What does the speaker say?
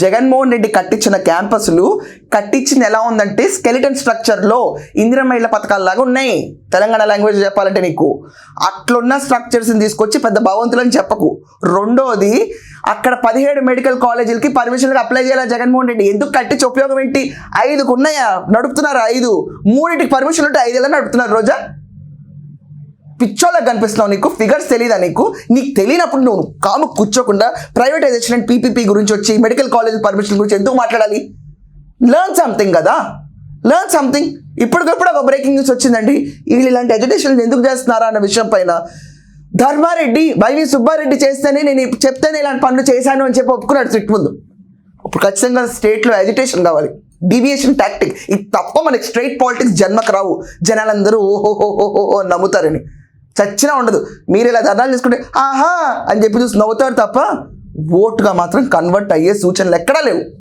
జగన్మోహన్ రెడ్డి కట్టించిన క్యాంపస్లు కట్టించింది ఎలా ఉందంటే స్కెలిటన్ స్ట్రక్చర్లో ఇందిరమ్మ ఇళ్ల పథకాల్లాగా ఉన్నాయి. తెలంగాణ లాంగ్వేజ్ చెప్పాలంటే నీకు అట్లున్న స్ట్రక్చర్స్ని తీసుకొచ్చి పెద్ద భగవంతులని చెప్పకు. రెండోది, అక్కడ 17 మెడికల్ కాలేజీలకి పర్మిషన్గా అప్లై చేయాలి జగన్మోహన్ రెడ్డి. ఎందుకు కట్టించి ఉపయోగం ఏంటి? 5కు ఉన్నాయా? నడుపుతున్నారు 5. 3టికి పర్మిషన్ ఉంటే 5 ఎలా నడుపుతున్నారు? రోజా పిచ్చోళ్ళకి కనిపిస్తున్నావు. నీకు ఫిగర్స్ తెలియదా? నీకు తెలియనప్పుడు నువ్వు కాము కూర్చోకుండా ప్రైవేటైజేషన్ అండ్ పీపీపీ గురించి వచ్చి మెడికల్ కాలేజ్ పర్మిషన్ గురించి ఎందుకు మాట్లాడాలి? లెర్న్ సంథింగ్ కదా, లెర్న్ సంథింగ్. ఇప్పటికప్పుడు ఒక బ్రేకింగ్ న్యూస్ వచ్చిందండి. వీళ్ళు ఇలాంటి ఎడ్యుకేషన్ ఎందుకు చేస్తున్నారా అన్న విషయం పైన ధర్మారెడ్డి, వైవి సుబ్బారెడ్డి చేస్తేనే, నేను చెప్తేనే ఇలాంటి పనులు చేశాను అని చెప్పి ఒప్పుకున్నాడు స్ట్రిక్ట్ ముందు. ఇప్పుడు ఖచ్చితంగా స్టేట్లో ఎడ్యుకేషన్ కావాలి, డీవియేషన్ టాక్టిక్. ఇది తప్ప మనకి స్ట్రైట్ పాలిటిక్స్ జన్మకు రావు. జనాలందరూ ఓహోహోహోహో నమ్ముతారని చచ్చినా ఉండదు. మీరు ఇలా ధర్నాలు చేసుకుంటే ఆహా అని చెప్పి చూసి నవ్వుతారు తప్ప ఓటుగా మాత్రం కన్వర్ట్ అయ్యే సూచనలు ఎక్కడా లేవు.